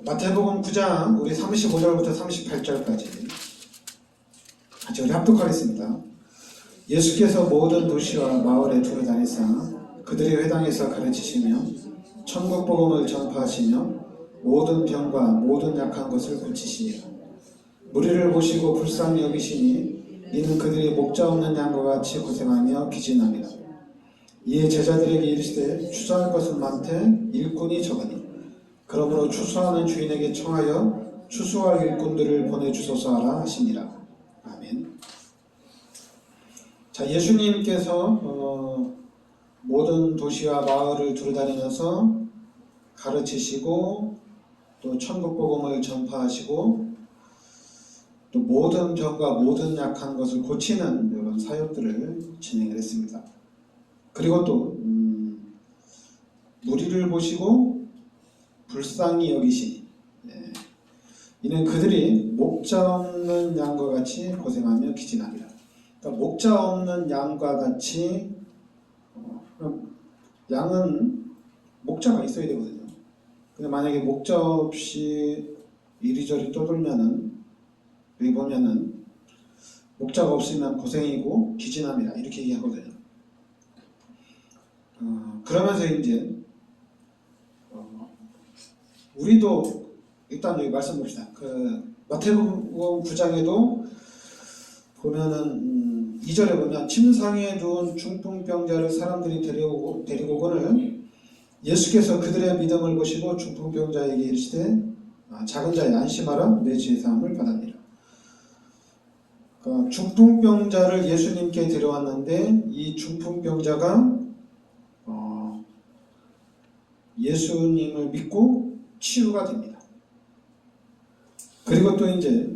마태복음 9장 우리 35절부터 38절까지 같이 우리 합독하겠습니다. 예수께서 모든 도시와 마을에 두루다니사 그들의 회당에서 가르치시며 천국 복음을 전파하시며 모든 병과 모든 약한 것을 고치시니라. 무리를 보시고 불쌍히 여기시니 이는 그들이 목자 없는 양과 같이 고생하며 기진합니다. 이에 제자들에게 이르시되 추수할 것은 많되 일꾼이 적으니 그러므로 추수하는 주인에게 청하여 추수할 일꾼들을 보내주소서 하라 하시니라. 아멘. 자, 예수님께서 모든 도시와 마을을 두루다니면서 가르치시고 또 천국 복음을 전파하시고 또 모든 병과 모든 약한 것을 고치는 이런 사역들을 진행을 했습니다. 그리고 또 무리를 보시고 불쌍히 여기시니 이는 그들이 목자 없는 양과 같이 고생하며 기진합니다. 그러니까 목자 없는 양과 같이 양은 목자가 있어야 되거든요. 근데 만약에 목자 없이 이리저리 떠돌면은 여기 보면은 목자가 없으면 고생이고 기진합니다. 이렇게 얘기하거든요. 그러면서 이제 우리도 일단 여기 말씀 봅시다. 마태복음 9장에도 보면은 2절에 보면 침상에 누운 중풍병자를 사람들이 데리고 오거늘 예수께서 그들의 믿음을 보시고 중풍병자에게 이르시되 작은 자여 안심하라 내 죄 사함을 받았느니라. 그러니까 중풍병자를 예수님께 데려왔는데 이 중풍병자가 예수님을 믿고 치유가 됩니다. 그리고 또 이제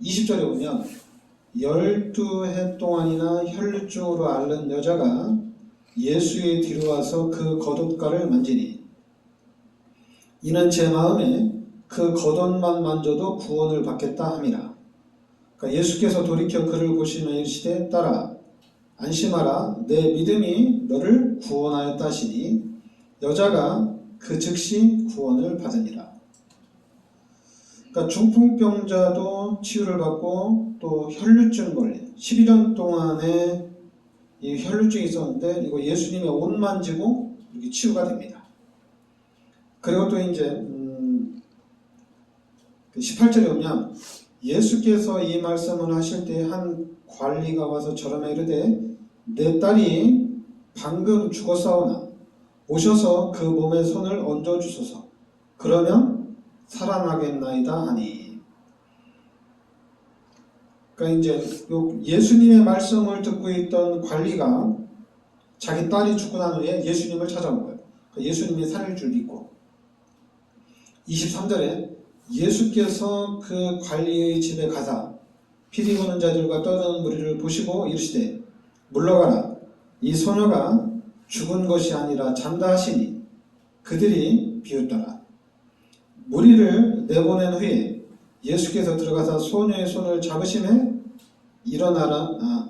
20절에 보면 12해 동안이나 혈루증으로 앓는 여자가 예수의 뒤로 와서 그 겉옷가를 만지니 이는 제 마음에 그 겉옷만 만져도 구원을 받겠다 함이라. 그러니까 예수께서 돌이켜 그를 보시며 이르시되 딸아 안심하라 내 믿음이 너를 구원하였다 하시니 여자가 그 즉시 구원을 받으니라. 그러니까 중풍병자도 치유를 받고 또 혈루증 걸린 12년 동안에 이 혈루증이 있었는데 이거 예수님의 옷 만지고 이렇게 치유가 됩니다. 그리고 또 이제 18절에 보면 예수께서 이 말씀을 하실 때 한 관리가 와서 저러며 이르되 내 딸이 방금 죽었사오나 오셔서 그 몸에 손을 얹어 주소서 그러면 살아나겠나이다 하니. 그러니까 이제 예수님의 말씀을 듣고 있던 관리가 자기 딸이 죽고 난 후에 예수님을 찾아온 거예요. 그러니까 예수님이 살릴 줄 믿고 23절에 예수께서 그 관리의 집에 가사 피리 부는 자들과 떠드는 무리를 보시고 이르시되 물러가라 이 소녀가 죽은 것이 아니라 잔다 하시니 그들이 비웃더라. 무리를 내보낸 후에 예수께서 들어가서 소녀의 손을 잡으시매 일어나는지라.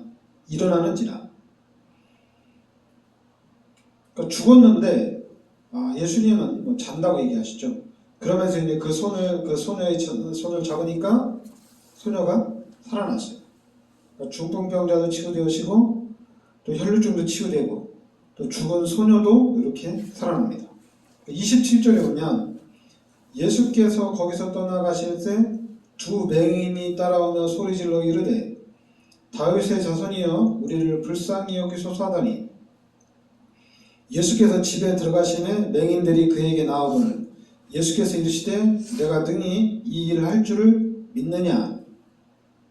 그러니까 죽었는데 예수님은 뭐 잔다고 얘기하시죠. 그러면서 이제 그 소녀의 손을 잡으니까 소녀가 살아났어요. 그러니까 중풍병자도 치유되시고 또 혈루증도 치유되고 또 죽은 소녀도 이렇게 살아납니다. 27절에 보면 예수께서 거기서 떠나가실 때 두 맹인이 따라오며 소리질러 이르되 다윗의 자손이여 우리를 불쌍히 여기소서 하더니 예수께서 집에 들어가시매 맹인들이 그에게 나오거늘 예수께서 이르시되 내가 능히 이 일을 할 줄을 믿느냐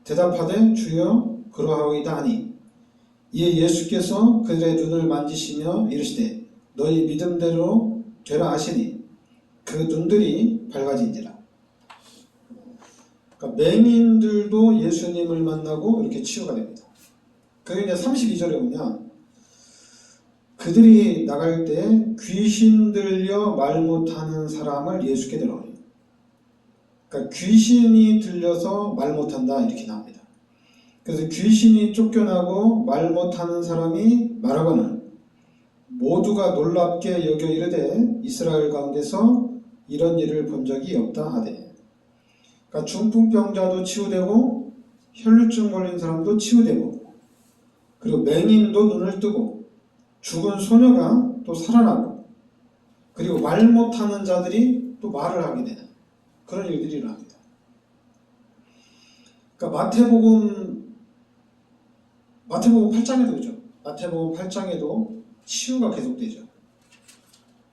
대답하되 주여 그러하오이다 하니 이에 예수께서 그들의 눈을 만지시며 이르시되 너희 믿음대로 되라 하시니 그 눈들이 밝아진지라. 그러니까 맹인들도 예수님을 만나고 이렇게 치유가 됩니다. 그리고 이제 32절에 보면 그들이 나갈 때 귀신 들려 말 못하는 사람을 예수께 데려오니. 그러니까 귀신이 들려서 말 못한다 이렇게 나옵니다. 그래서 귀신이 쫓겨나고 말 못하는 사람이 말하거늘 모두가 놀랍게 여겨 이르되 이스라엘 가운데서 이런 일을 본 적이 없다 하되. 그러니까 중풍병자도 치유되고 혈루증 걸린 사람도 치유되고 그리고 맹인도 눈을 뜨고 죽은 소녀가 또 살아나고 그리고 말 못하는 자들이 또 말을 하게 되는 그런 일들이 일어납니다. 그러니까 마태복음 8장에도 그죠. 마태복음 8장에도 치유가 계속되죠.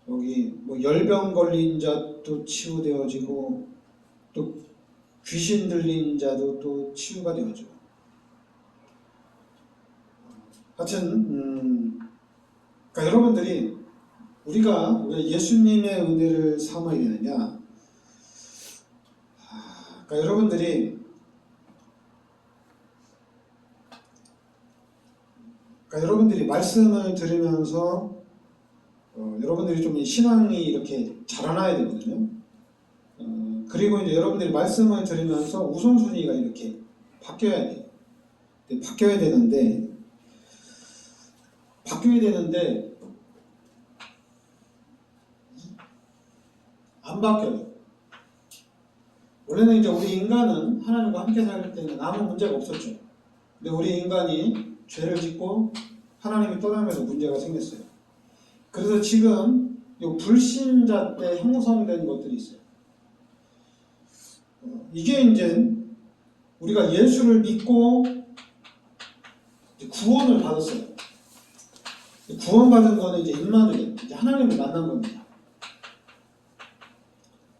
여기 뭐 열병 걸린 자도 치유되어지고 또 귀신 들린 자도 또 치유가 되어지고. 하여튼 그러니까 여러분들이 우리가 왜 예수님의 은혜를 삼아야 되느냐? 그러니까 여러분들이 말씀을 들으면서 여러분들이 좀 신앙이 이렇게 자라나야 되거든요. 그리고 이제 여러분들이 말씀을 들으면서 우선순위가 이렇게 바뀌어야 돼요. 바뀌어야 되는데 안 바뀌어요. 원래는 이제 우리 인간은 하나님과 함께 살 때는 아무 문제가 없었죠. 근데 우리 인간이 죄를 짓고 하나님이 떠나면서 문제가 생겼어요. 그래서 지금 이 불신자 때 형성된 것들이 있어요. 이게 이제 우리가 예수를 믿고 구원을 받았어요. 구원받은 거는 이제 임마누엘, 이제 하나님을 만난 겁니다.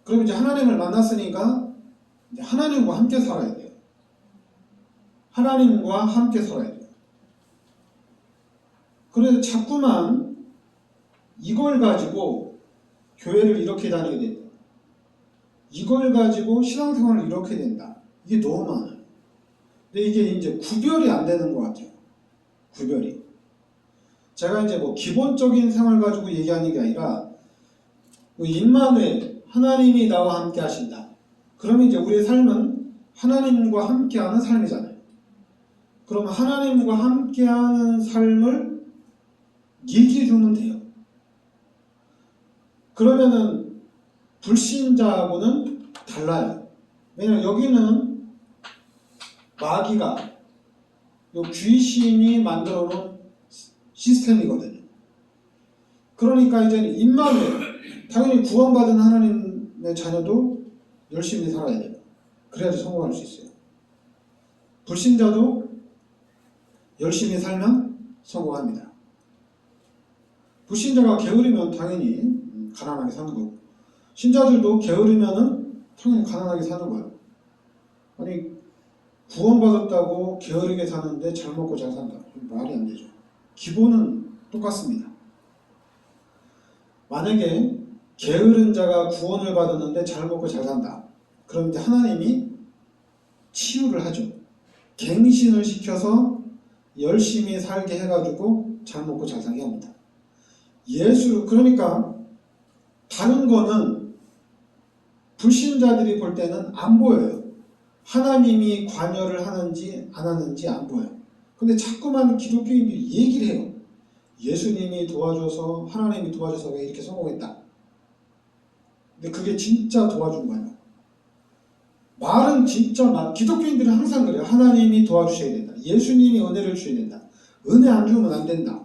그럼 이제 하나님을 만났으니까 이제 하나님과 함께 살아야 돼요. 하나님과 함께 살아야 돼요. 그래서 자꾸만 이걸 가지고 교회를 이렇게 다니게 된다. 이걸 가지고 신앙생활을 이렇게 된다. 이게 너무 많아요. 근데 이게 이제 구별이 안 되는 것 같아요. 구별이. 제가 이제 뭐 기본적인 생활 가지고 얘기하는 게 아니라 임마누엘, 하나님이 나와 함께 하신다. 그러면 이제 우리의 삶은 하나님과 함께하는 삶이잖아요. 그러면 하나님과 함께하는 삶을 얘기해 주면 돼요. 그러면은 불신자하고는 달라요. 왜냐면 여기는 마귀가 귀신이 만들어 놓은 시스템이거든요. 그러니까 이제는 임마누엘, 당연히 구원받은 하나님의 자녀도 열심히 살아야 돼요. 그래야지 성공할 수 있어요. 불신자도 열심히 살면 성공합니다. 불신자가 게으르면 당연히 가난하게 사는 거고, 신자들도 게으르면은 당연히 가난하게 사는 거예요. 아니, 구원받았다고 게으르게 사는데 잘 먹고 잘 산다. 말이 안 되죠. 기본은 똑같습니다. 만약에 게으른 자가 구원을 받았는데 잘 먹고 잘 산다. 그럼 이제 하나님이 치유를 하죠. 갱신을 시켜서 열심히 살게 해가지고 잘 먹고 잘 살게 합니다. 그러니까 다른 거는 불신자들이 볼 때는 안 보여요. 하나님이 관여를 하는지 안 하는지 안 보여요. 근데 자꾸만 기독교인들이 얘기를 해요. 예수님이 도와줘서, 하나님이 도와줘서 왜 이렇게 성공했다. 근데 그게 진짜 도와준 거예요. 말은 진짜 기독교인들은 항상 그래요. 하나님이 도와주셔야 된다. 예수님이 은혜를 주셔야 된다. 은혜 안 주면 안 된다.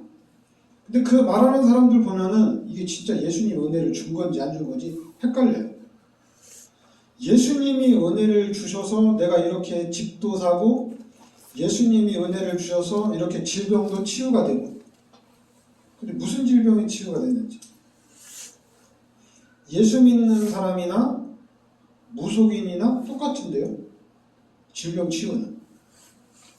근데 그 말하는 사람들 보면은 이게 진짜 예수님이 은혜를 준 건지 안 준 건지 헷갈려요. 예수님이 은혜를 주셔서 내가 이렇게 집도 사고, 예수님이 은혜를 주셔서 이렇게 질병도 치유가 되고, 근데 무슨 질병이 치유가 됐는지. 예수 믿는 사람이나 무속인이나 똑같은데요. 질병 치유는.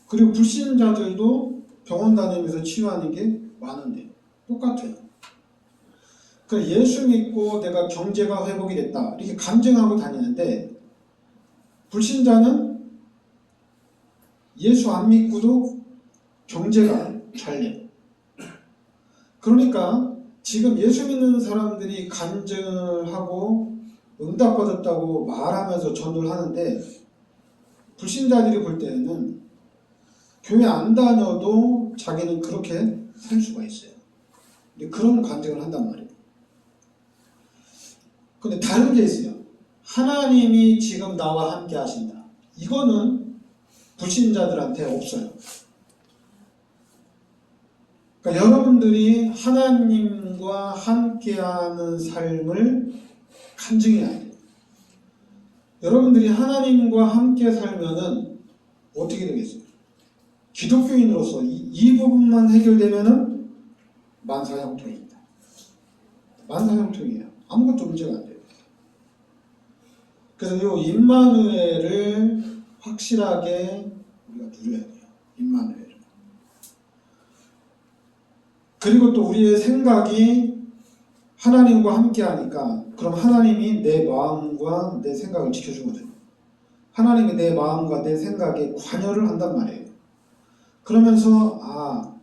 그리고 불신자들도 병원 다니면서 치유하는 게 많은데 똑같아요. 그러니까 예수 믿고 내가 경제가 회복이 됐다 이렇게 간증하고 다니는데, 불신자는 예수 안 믿고도 경제가 잘 돼요. 그러니까 지금 예수 믿는 사람들이 간증을 하고 응답받았다고 말하면서 전도를 하는데, 불신자들이 볼 때는 교회 안 다녀도 자기는 그렇게 살 수가 있어요. 그런 간증을 한단 말이에요. 근데 다른 게 있어요. 하나님이 지금 나와 함께 하신다. 이거는 불신자들한테 없어요. 그러니까 여러분들이 하나님과 함께하는 삶을 간증해야 돼요. 여러분들이 하나님과 함께 살면은 어떻게 되겠어요? 기독교인으로서 이 부분만 해결되면은 만사형통입니다. 만사형통이에요. 아무것도 문제가 안 돼요. 그래서 이 임마누엘을 확실하게 우리가 누려야 돼요. 임마누엘을. 그리고 또 우리의 생각이 하나님과 함께 하니까 그럼 하나님이 내 마음과 내 생각을 지켜주거든요. 하나님이 내 마음과 내 생각에 관여를 한단 말이에요. 그러면서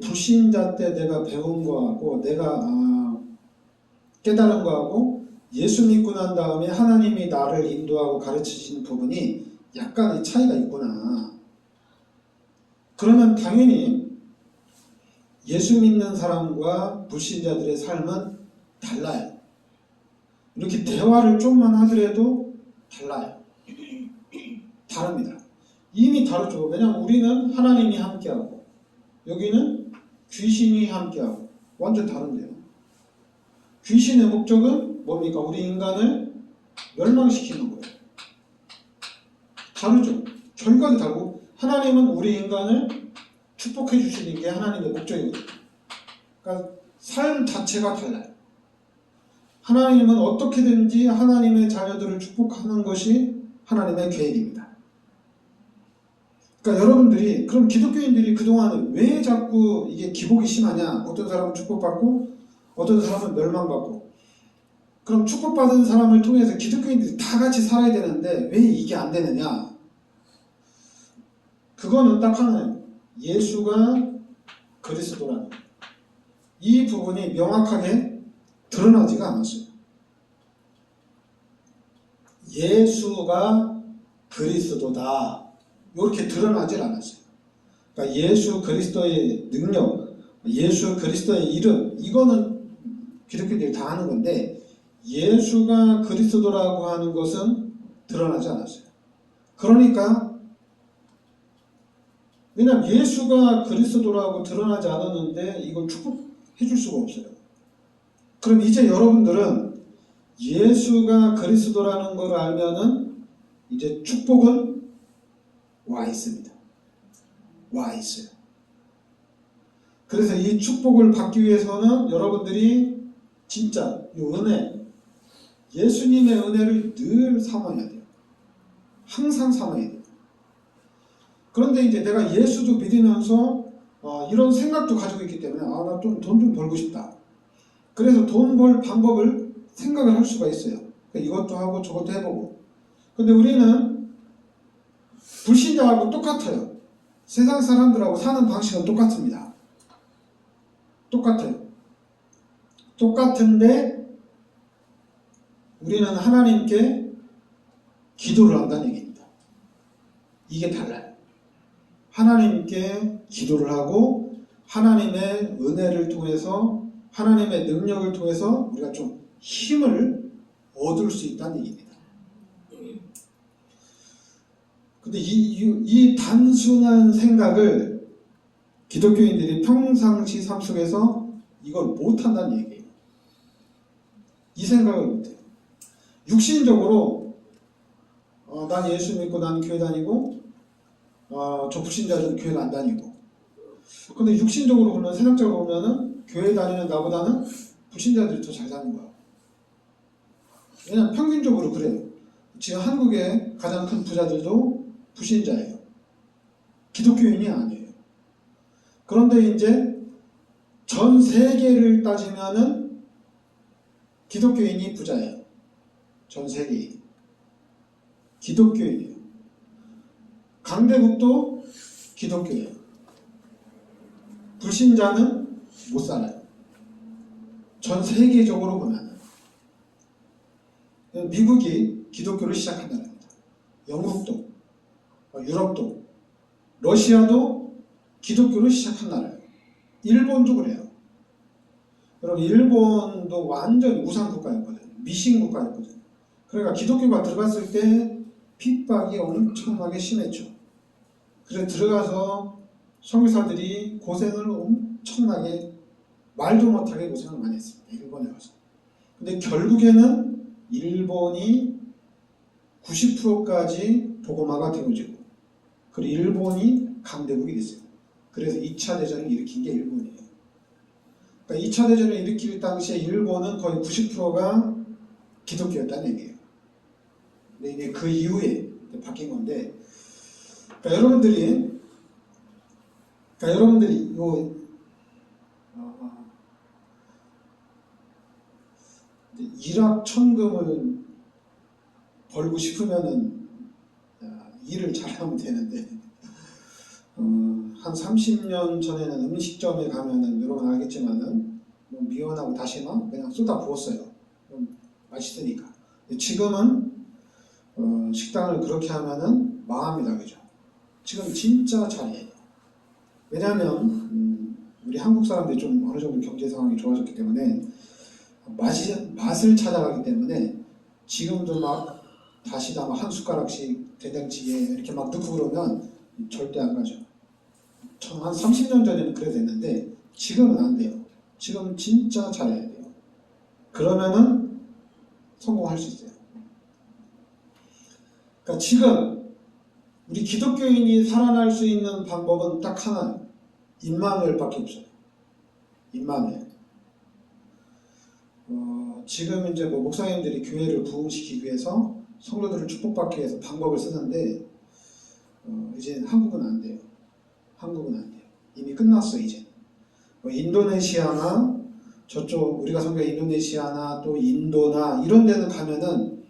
불신자 때 내가 배운 거하고 내가 깨달은 거하고 예수 믿고 난 다음에 하나님이 나를 인도하고 가르치신 부분이 약간의 차이가 있구나. 그러면 당연히 예수 믿는 사람과 불신자들의 삶은 달라요. 이렇게 대화를 좀만 하더라도 달라요. 다릅니다. 이미 다르죠. 왜냐하면 우리는 하나님이 함께하고 여기는 귀신이 함께하고 완전 다른데요. 귀신의 목적은 뭡니까? 우리 인간을 멸망시키는 거예요. 다르죠. 결과도 다르고 하나님은 우리 인간을 축복해 주시는 게 하나님의 목적이거든요. 그러니까 삶 자체가 달라요. 하나님은 어떻게든지 하나님의 자녀들을 축복하는 것이 하나님의 계획입니다. 그러니까 여러분들이 그럼 기독교인들이 그동안 왜 자꾸 이게 기복이 심하냐? 어떤 사람은 축복받고 어떤 사람은 멸망받고 그럼 축복받은 사람을 통해서 기독교인들이 다 같이 살아야 되는데 왜 이게 안 되느냐? 그거는 딱 하나예요. 예수가 그리스도라는 이 부분이 명확하게 드러나지가 않았어요. 예수가 그리스도다. 이렇게 드러나질 않았어요. 그러니까 예수 그리스도의 능력, 예수 그리스도의 이름, 이거는 기독교인들이 다 아는 건데 예수가 그리스도라고 하는 것은 드러나지 않았어요. 그러니까 왜냐하면 예수가 그리스도라고 드러나지 않았는데 이걸 축복해 줄 수가 없어요. 그럼 이제 여러분들은 예수가 그리스도라는 걸 알면은 이제 축복은 와 있습니다. 와 있어요. 그래서 이 축복을 받기 위해서는 여러분들이 진짜 이 은혜, 예수님의 은혜를 늘 삼아야 돼요. 항상 삼아야 돼요. 그런데 이제 내가 예수도 믿으면서 이런 생각도 가지고 있기 때문에 나 좀 돈 좀 벌고 싶다. 그래서 돈 벌 방법을 생각을 할 수가 있어요. 이것도 하고 저것도 해보고. 근데 우리는 불신자하고 똑같아요. 세상 사람들하고 사는 방식은 똑같습니다. 똑같아요. 똑같은데 우리는 하나님께 기도를 한다는 얘기입니다. 이게 달라요. 하나님께 기도를 하고 하나님의 은혜를 통해서 하나님의 능력을 통해서 우리가 좀 힘을 얻을 수 있다는 얘기입니다. 근데 이 단순한 생각을 기독교인들이 평상시 삶 속에서 이걸 못한다는 얘기예요. 이 생각을 못해요. 육신적으로 난 예수 믿고 난 교회 다니고 저 불신자들은 교회를 안 다니고 근데 육신적으로 보면 세상적으로 보면은 교회 다니는 나보다는 불신자들이 더 잘 사는 거야. 왜냐면 평균적으로 그래요. 지금 한국의 가장 큰 부자들도 불신자예요. 기독교인이 아니에요. 그런데 이제 전 세계를 따지면은 기독교인이 부자예요. 전 세계인. 기독교인이에요. 강대국도 기독교예요. 불신자는 못 살아요. 전 세계적으로 보면. 미국이 기독교를 시작한다는 겁니다. 영국도, 유럽도, 러시아도 기독교를 시작한 나라예요. 일본도 그래요. 여러분 일본도 완전히 우상 국가였거든요. 미신 국가였거든요. 그러니까 기독교가 들어갔을 때 핍박이 엄청나게 심했죠. 그래서 들어가서 선교사들이 고생을 엄청나게 말도 못하게 고생을 많이 했습니다. 일본에 가서. 근데 결국에는 일본이 90%까지 도고마가 되어지고 그리고 일본이 강대국이 됐어요. 그래서 2차 대전을 일으킨 게 일본이에요. 그러니까 2차 대전을 일으킬 당시에 일본은 거의 90%가 기독교였다는 얘기예요. 근데 이제 그 이후에 바뀐 건데, 그러니까 여러분들이 일확 천금을 벌고 싶으면은 일을 잘하면 되는데, 한 30년 전에는 음식점에 가면은 여러분 알겠지만은 뭐 미원하고 다시마 그냥 쏟아 부었어요. 맛있으니까. 지금은 식당을 그렇게 하면은 망합니다, 그죠? 지금 진짜 잘해요. 왜냐하면 우리 한국 사람들이 좀 어느 정도 경제 상황이 좋아졌기 때문에 맛을 찾아가기 때문에 지금도 막 다시다 한 숟가락씩 된장찌개에 이렇게 막 넣고 그러면 절대 안 가죠. 한 30년 전에는 그래 됐는데 지금은 안 돼요. 지금 진짜 잘해야 돼요. 그러면은 성공할 수 있어요. 그러니까 지금 우리 기독교인이 살아날 수 있는 방법은 딱 하나예요. 임마누엘밖에 없어요. 임마누엘. 지금 이제 뭐 목사님들이 교회를 부흥시키기 위해서 성도들을 축복받기 위해서 방법을 쓰는데 이제 한국은 안 돼요. 한국은 안 돼요. 이미 끝났어 이제. 인도네시아나 저쪽 우리가 선교한 인도네시아나 또 인도나 이런 데는 가면은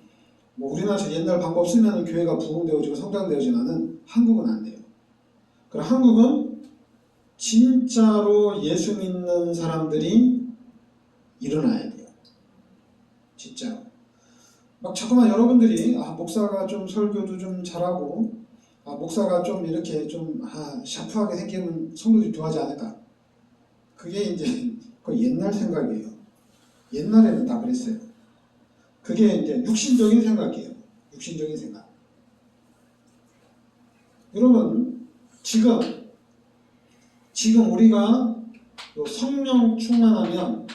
뭐 우리나라처럼 옛날 방법 쓰면 교회가 부흥되어지고 성장되어지면은 한국은 안 돼요. 그럼 한국은 진짜로 예수 믿는 사람들이 일어나야 돼요. 진짜. 막 자꾸만 여러분들이 목사가 좀 설교도 좀 잘하고 목사가 좀 이렇게 좀 샤프하게 생기면 성도들이 좋아하지 않을까? 그게 이제 거의 옛날 생각이에요. 옛날에는 다 그랬어요. 그게 이제 육신적인 생각이에요. 육신적인 생각. 여러분 지금 우리가 성령 충만하면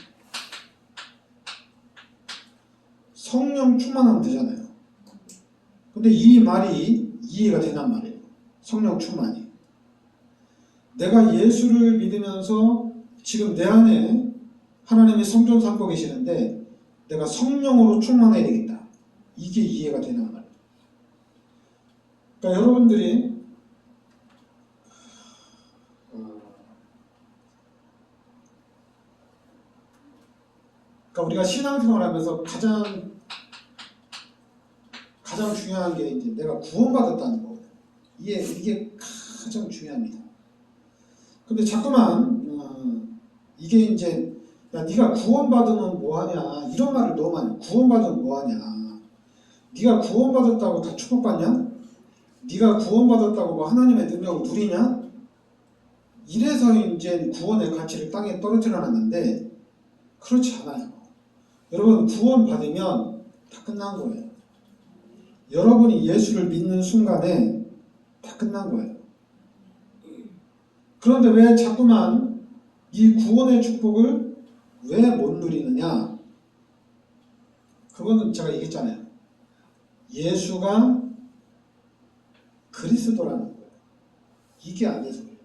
되잖아요. 근데 이 말이 이해가 되란 말이에요. 성령 충만이. 내가 예수를 믿으면서 지금 내 안에 하나님이 성전 삼고 계시는데 내가 성령으로 충만해야 되겠다. 이게 이해가 되는 말이에요. 그러니까 여러분들이 그러니까 우리가 신앙생활을 하면서 가장 중요한 게 이제 내가 구원받았다는 거거든요. 이게 가장 중요합니다. 근데 자꾸만 이게 이제 야 네가 구원받으면 뭐하냐 이런 말을 너무 많이 해요. 구원받으면 뭐하냐 네가 구원받았다고 다 축복받냐? 네가 구원받았다고 뭐 하나님의 능력을 누리냐? 이래서 이제 구원의 가치를 땅에 떨어뜨려 놨는데 그렇지 않아요. 여러분 구원받으면 다 끝난 거예요. 여러분이 예수를 믿는 순간에 다 끝난 거예요. 그런데 왜 자꾸만 이 구원의 축복을 왜 못 누리느냐? 그거는 제가 얘기했잖아요. 예수가 그리스도라는 거예요. 이게 안 돼서 그래요.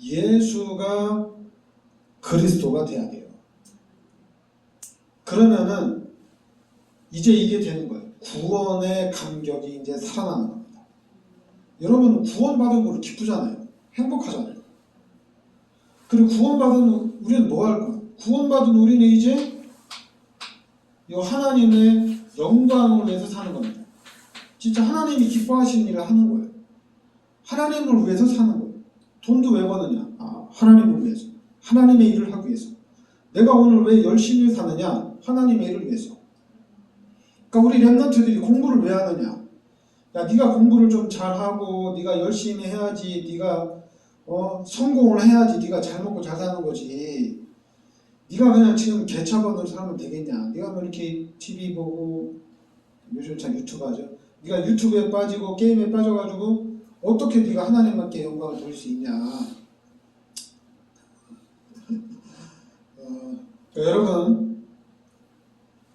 예수가 그리스도가 돼야 돼요. 그러면은 이제 이게 되는 거예요. 구원의 감격이 이제 살아나는 겁니다. 여러분 구원받은 걸로 기쁘잖아요. 행복하잖아요. 그리고 구원받은 우리는 뭐 할 거야? 구원받은 우리는 이제 이 하나님의 영광을 위해서 사는 겁니다. 진짜 하나님이 기뻐하시는 일을 하는 거예요. 하나님을 위해서 사는 거예요. 돈도 왜 버느냐? 하나님을 위해서. 하나님의 일을 하기 위해서. 내가 오늘 왜 열심히 사느냐? 하나님의 일을 위해서. 그러니까 우리 렘넌트들이 공부를 왜 하느냐? 야, 네가 공부를 좀 잘하고 네가 열심히 해야지 네가 성공을 해야지 네가 잘 먹고 잘 사는 거지. 네가 그냥 지금 개차반으로 살면 되겠냐. 네가 뭐 이렇게 TV 보고 요즘 참 유튜브 하죠. 네가 유튜브에 빠지고 게임에 빠져가지고 어떻게 네가 하나님께 영광을 돌릴 수 있냐. 그러니까 여러분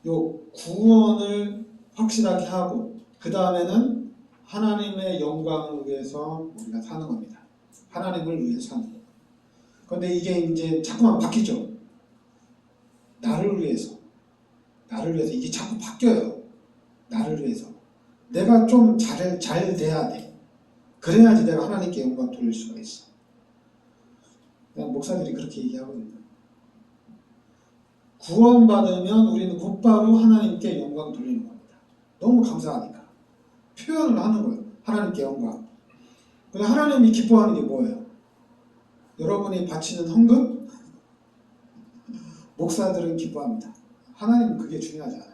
요 구원을 확실하게 하고 그 다음에는 하나님의 영광을 위해서 우리가 사는 겁니다. 하나님을 위해서 사는 거예요. 그런데 이게 이제 자꾸만 바뀌죠. 나를 위해서 이게 자꾸 바뀌어요. 나를 위해서 내가 좀 잘 돼야 돼. 그래야지 내가 하나님께 영광 돌릴 수가 있어. 그냥 목사들이 그렇게 얘기하거든요. 구원받으면 우리는 곧바로 하나님께 영광 돌리는 겁니다. 너무 감사하니까 표현을 하는 거예요. 하나님께 영광. 근데 하나님이 기뻐하는 게 뭐예요? 여러분이 바치는 헌금? 목사들은 기뻐합니다. 하나님은 그게 중요하지 않아요.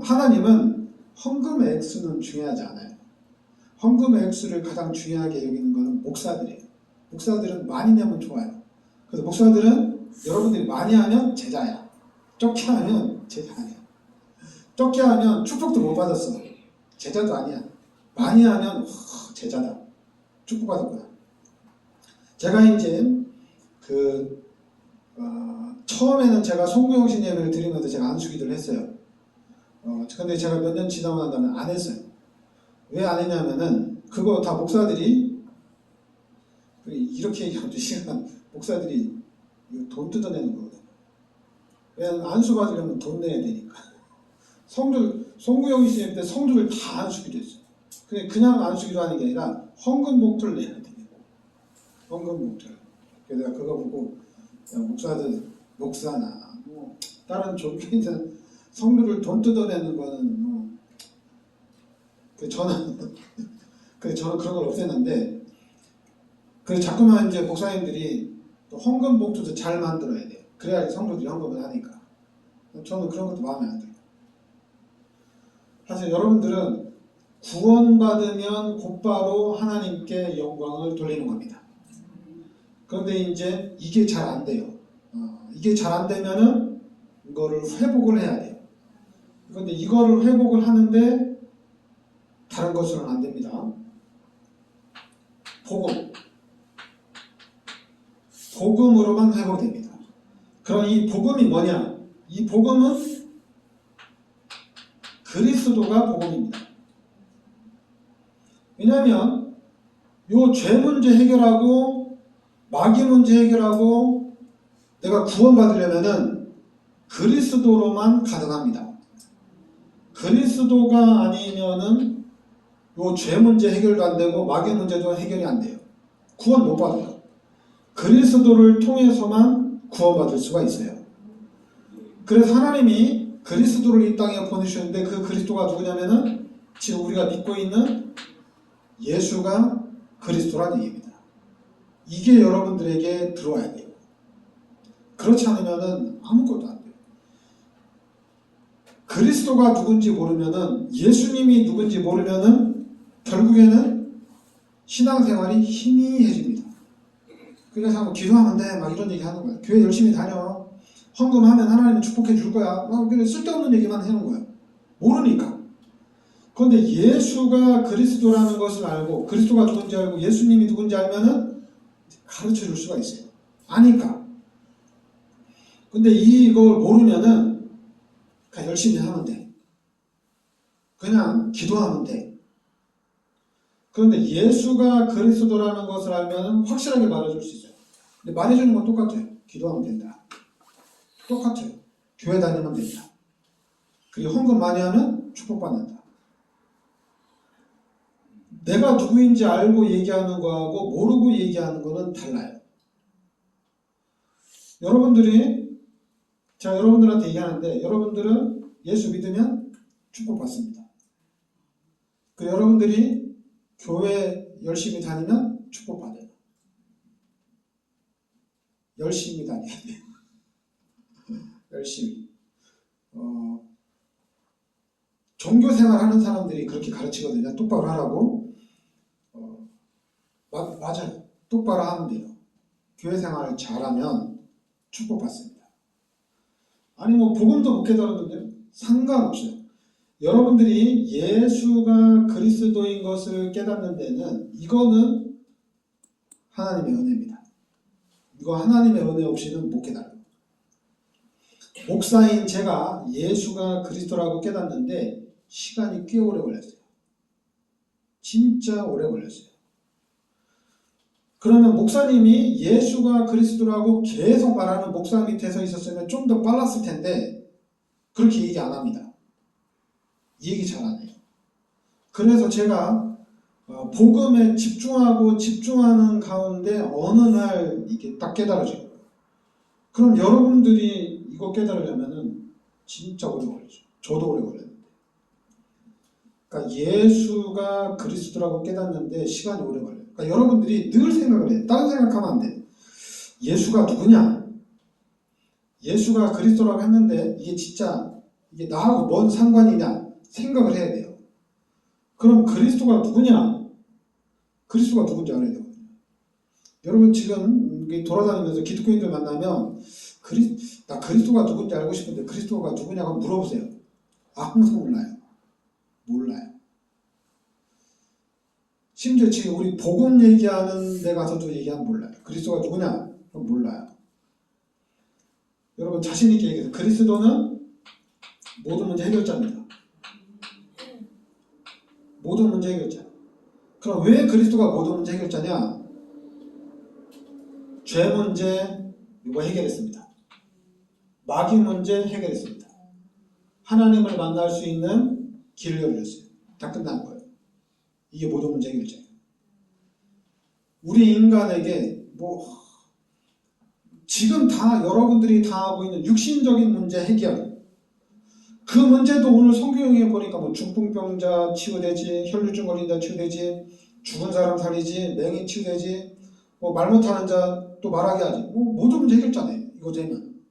하나님은 헌금의 액수는 중요하지 않아요. 헌금의 액수를 가장 중요하게 여기는 것은 목사들이에요. 목사들은 많이 내면 좋아요. 그래서 목사들은 여러분들이 많이 하면 제자야. 적게 하면 제자 아니야. 적게 하면 축복도 못 받았어. 제자도 아니야. 많이 하면 제자다. 축복받았구나. 제가 이제 처음에는 제가 송구영신 예배를 드리면서 제가 안수기도를 했어요. 근데 제가 몇 년 지나고 난 다음에 안 했어요. 왜 안 했냐면은 그거 다 목사들이 이렇게 얘기하면 시간 목사들이 돈 뜯어내는 거거든요. 왜냐면 안수 받으려면 돈 내야 되니까. 송구영신 예배 때 성도를 다 안수기도 했어요. 근데 그냥 안수기도 하는 게 아니라 헌금 목표를 내야 돼요. 헌금 목표를. 그래서 내가 그거 보고 목사나 뭐 다른 종교인들 성도를 돈 뜯어내는 거는 저는 그런 걸 없앴는데 자꾸만 이제 목사님들이 또 헌금 봉투도 잘 만들어야 돼요. 그래야지 성도들이 헌금을 하니까. 저는 그런 것도 마음에 안 들어요. 사실 여러분들은 구원받으면 곧바로 하나님께 영광을 돌리는 겁니다. 그런데 이제 이게 잘 안 돼요. 이게 잘 안 되면은 이거를 회복을 해야 돼요. 그런데 이거를 회복을 하는데 다른 것으로는 안 됩니다. 복음으로만 회복됩니다. 그럼 이 복음이 뭐냐? 이 복음은 그리스도가 복음입니다. 왜냐하면 요 죄 문제 해결하고 마귀 문제 해결하고 내가 구원받으려면은 그리스도로만 가능합니다. 그리스도가 아니면은 요 죄 문제 해결도 안 되고 마귀 문제도 해결이 안 돼요. 구원 못 받아요. 그리스도를 통해서만 구원받을 수가 있어요. 그래서 하나님이 그리스도를 이 땅에 보내주셨는데 그 그리스도가 누구냐면은 지금 우리가 믿고 있는 예수가 그리스도라는 얘기입니다. 이게 여러분들에게 들어와야 돼요. 그렇지 않으면은 아무것도 안 돼요. 그리스도가 누군지 모르면은 예수님이 누군지 모르면은 결국에는 신앙생활이 희미해집니다. 그래서 한번 기도하면 돼 막 이런 얘기 하는 거야. 교회 열심히 다녀. 헌금하면 하나님은 축복해 줄 거야. 막 쓸데없는 얘기만 하는 거야. 모르니까. 그런데 예수가 그리스도라는 것을 알고 그리스도가 누군지 알고 예수님이 누군지 알면은 가르쳐 줄 수가 있어요. 아니까. 근데 이걸 모르면은 그냥 열심히 하면 돼. 그냥 기도하면 돼. 그런데 예수가 그리스도라는 것을 알면 확실하게 말해줄 수 있어요. 근데 말해주는 건 똑같아요. 기도하면 된다. 똑같아요. 교회 다니면 된다. 그리고 헌금 많이 하면 축복받는다. 내가 누구인지 알고 얘기하는 거하고 모르고 얘기하는 거는 달라요. 제가 여러분들한테 얘기하는데 여러분들은 예수 믿으면 축복받습니다. 그리고 여러분들이 교회 열심히 다니면 축복받아요. 열심히 다녀야 돼요. 열심히. 종교생활 하는 사람들이 그렇게 가르치거든요. 똑바로 하라고. 맞아요. 똑바로 하면 돼요. 교회 생활 잘하면 축복받습니다. 아니 뭐 복음도 못 깨달았는데요? 상관없어요. 여러분들이 예수가 그리스도인 것을 깨닫는 데는 이거는 하나님의 은혜입니다. 이거 하나님의 은혜 없이는 못 깨달아요. 목사인 제가 예수가 그리스도라고 깨닫는데 시간이 꽤 오래 걸렸어요. 진짜 오래 걸렸어요. 그러면 목사님이 예수가 그리스도라고 계속 말하는 목사 밑에서 있었으면 좀 더 빨랐을 텐데 그렇게 얘기 안 합니다. 얘기 잘 안 해요. 그래서 제가 복음에 집중하는 가운데 어느 날 이게 딱 깨달아져요. 그럼 여러분들이 이거 깨달으려면은 진짜 오래 걸리죠. 저도 오래 걸렸는데. 그러니까 예수가 그리스도라고 깨닫는데 시간이 오래 걸려요. 그러니까 여러분들이 늘 생각을 해요. 다른 생각하면 안 돼. 예수가 누구냐? 예수가 그리스도라고 했는데 이게 진짜 이게 나하고 뭔 상관이냐? 생각을 해야 돼요. 그럼 그리스도가 누구냐? 그리스도가 누군지 알아야 되거든요. 여러분 지금 돌아다니면서 기독교인들 만나면 나 그리스도가 누군지 알고 싶은데 그리스도가 누구냐고 물어보세요. 아무도 몰라요. 몰라요. 심지어 지금 우리 복음 얘기하는 데 가서도 얘기하면 몰라요. 그리스도가 누구냐? 그럼 몰라요. 여러분 자신 있게 얘기해서 그리스도는 모든 문제 해결자입니다. 모든 문제 해결자. 그럼 왜 그리스도가 모든 문제 해결자냐? 죄 문제 이거 해결했습니다. 마귀 문제 해결했습니다. 하나님을 만날 수 있는 길을 열어줬어요. 다 끝난 거예요. 이게 모든 문제 해결자예요. 우리 인간에게 지금 다 여러분들이 다 하고 있는 육신적인 문제 해결 그 문제도 오늘 성경에 보니까 중풍병자 치유되지, 혈류증 걸린다 치유되지, 죽은 사람 살리지, 맹인 치유되지, 말 못하는 자 또 말하게 하지. 모든 문제 해결자네. 이거 되면.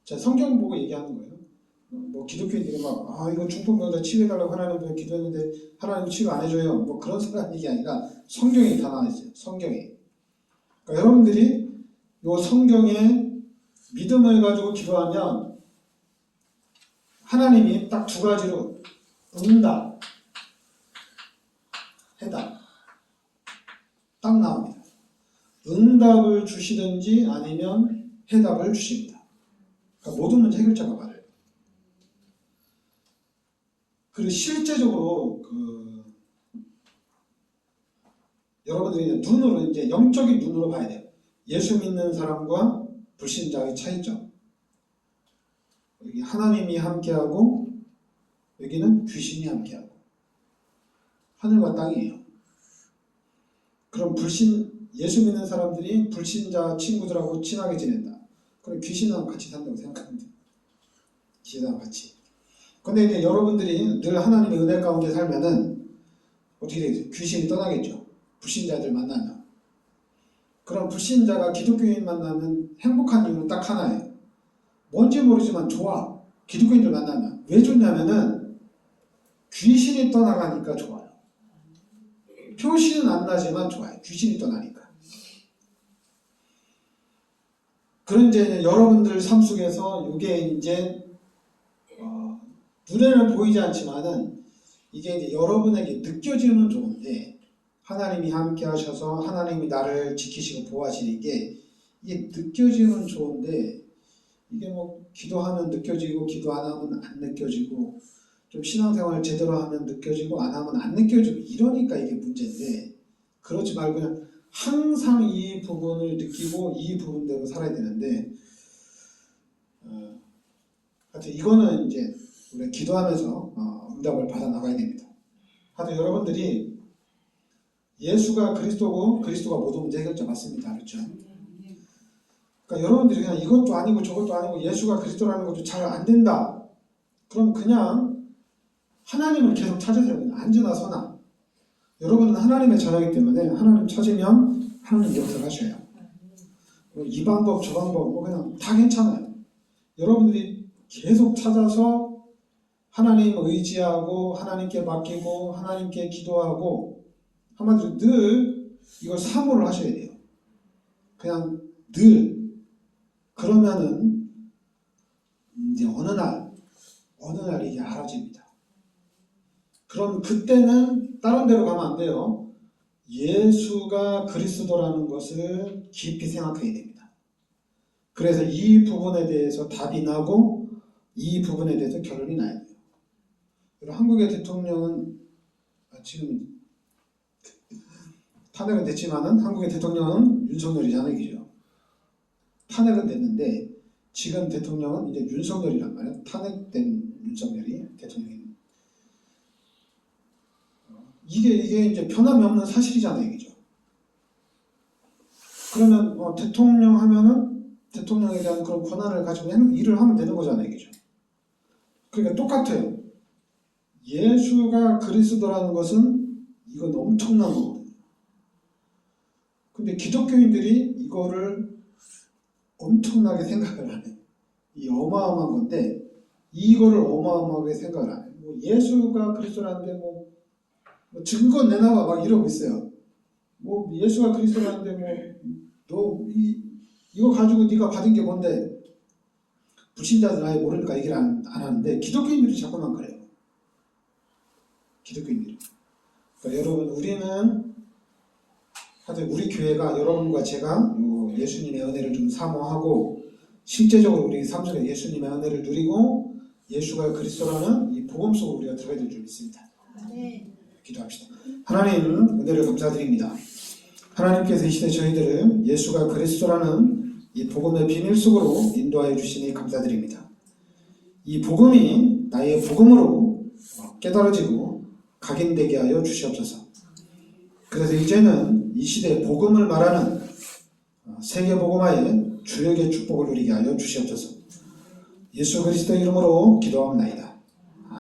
자, 성경 보고 얘기하는 거예요. 기독교인들이 이거 중풍병자 치유해달라고 하나님 기도했는데 하나님 치유 안 해줘요. 그런 사람 얘기 아니라 성경에 다 나와 있어요. 성경에. 그러니까 여러분들이 이 성경에 믿음을 가지고 기도하면 하나님이 딱 두 가지로 응답, 해답 딱 나옵니다. 응답을 주시든지 아니면 해답을 주십니다. 그러니까 모든 문제 해결자가 말해요. 그리고 실제적으로 여러분들이 눈으로 이제 영적인 눈으로 봐야 돼요. 예수 믿는 사람과 불신자의 차이점. 여기 하나님이 함께하고 여기는 귀신이 함께하고 하늘과 땅이에요. 그럼 예수 믿는 사람들이 불신자 친구들하고 친하게 지낸다. 그럼 귀신하고 같이 산다고 생각하면 돼요. 귀신하고 같이. 근데 이제 여러분들이 늘 하나님의 은혜 가운데 살면은 어떻게 되겠어요? 귀신이 떠나겠죠. 불신자들 만나면. 그럼 불신자가 기독교인 만나면 행복한 이유는 딱 하나예요. 뭔지 모르지만 좋아. 기독교인들 만나면. 왜 좋냐면은 귀신이 떠나가니까 좋아요. 표시는 안 나지만 좋아요. 귀신이 떠나니까. 그런 이제 여러분들 삶 속에서 이게 이제 눈에는 보이지 않지만은 이게 이제 여러분에게 느껴지면 좋은데 하나님이 함께 하셔서 하나님이 나를 지키시고 보호하시는 게 이게 느껴지면 좋은데 이게 기도하면 느껴지고 기도 안 하면 안 느껴지고 좀 신앙생활 제대로 하면 느껴지고 안 하면 안 느껴지고 이러니까 이게 문제인데 그러지 말고 그냥 항상 이 부분을 느끼고 이 부분대로 살아야 되는데 하여튼 이거는 이제 우리가 기도하면서 응답을 받아 나가야 됩니다. 하여튼 여러분들이 예수가 그리스도고 그리스도가 모든 문제 해결자 맞습니다. 그렇죠? 그러니까 여러분들이 그냥 이것도 아니고 저것도 아니고 예수가 그리스도라는 것도 잘 안 된다. 그럼 그냥 하나님을 계속 찾으세요. 앉으나 서나. 여러분은 하나님의 자녀이기 때문에 하나님 찾으면 하나님 역사를 하셔요. 이 방법 저 방법 그냥 다 괜찮아요. 여러분들이 계속 찾아서 하나님 의지하고 하나님께 맡기고 하나님께 기도하고 한마디로 늘 이걸 사모를 하셔야 돼요. 그냥 늘. 그러면은 이제 어느 날 이게 알아집니다. 그럼 그때는 다른 데로 가면 안 돼요. 예수가 그리스도라는 것을 깊이 생각해야 됩니다. 그래서 이 부분에 대해서 답이 나고 이 부분에 대해서 결론이 나야 돼요. 그리고 한국의 대통령은 지금 탄핵은 됐지만은 한국의 대통령은 윤석열이잖아요, 그죠? 탄핵은 됐는데 지금 대통령은 이제 윤석열이란 말이에요. 탄핵된 윤석열이 대통령이. 이게 이제 변함이 없는 사실이잖아요, 그죠? 그러면 대통령 하면은 대통령에 대한 그런 권한을 가지고 일을 하면 되는 거잖아요, 그죠? 그러니까 똑같아요. 예수가 그리스도라는 것은 이건 엄청난 거거든요. 근데 기독교인들이 이거를 엄청나게 생각을 안 해요. 이 어마어마한 건데 이거를 어마어마하게 생각을 안 해요. 뭐 예수가 그리스도라는데 뭐 증거 내놔봐 막 이러고 있어요. 뭐 예수가 그리스도라는데 뭐 너 이거 가지고 네가 받은 게 뭔데? 불신자들 아예 모르니까 얘기를 안 하는데 기독교인들이 자꾸만 그래요. 기독교인들이. 그러니까 여러분 우리는 하여튼 우리 교회가 여러분과 제가 예수님의 은혜를 좀 사모하고 실제적으로 우리 삶 속에 예수님의 은혜를 누리고 예수가 그리스도라는 이 복음 속으로 우리가 들어가야 될 줄 믿습니다. 네. 기도합시다. 하나님 은혜를 감사드립니다. 하나님께서 이 시대 저희들을 예수가 그리스도라는 이 복음의 비밀 속으로 인도하여 주시니 감사드립니다. 이 복음이 나의 복음으로 깨달아지고 각인되게 하여 주시옵소서. 그래서 이제는 이 시대 복음을 말하는 세계 복음화의 주역의 축복을 누리게 하여 주시옵소서. 예수 그리스도 이름으로 기도합니다.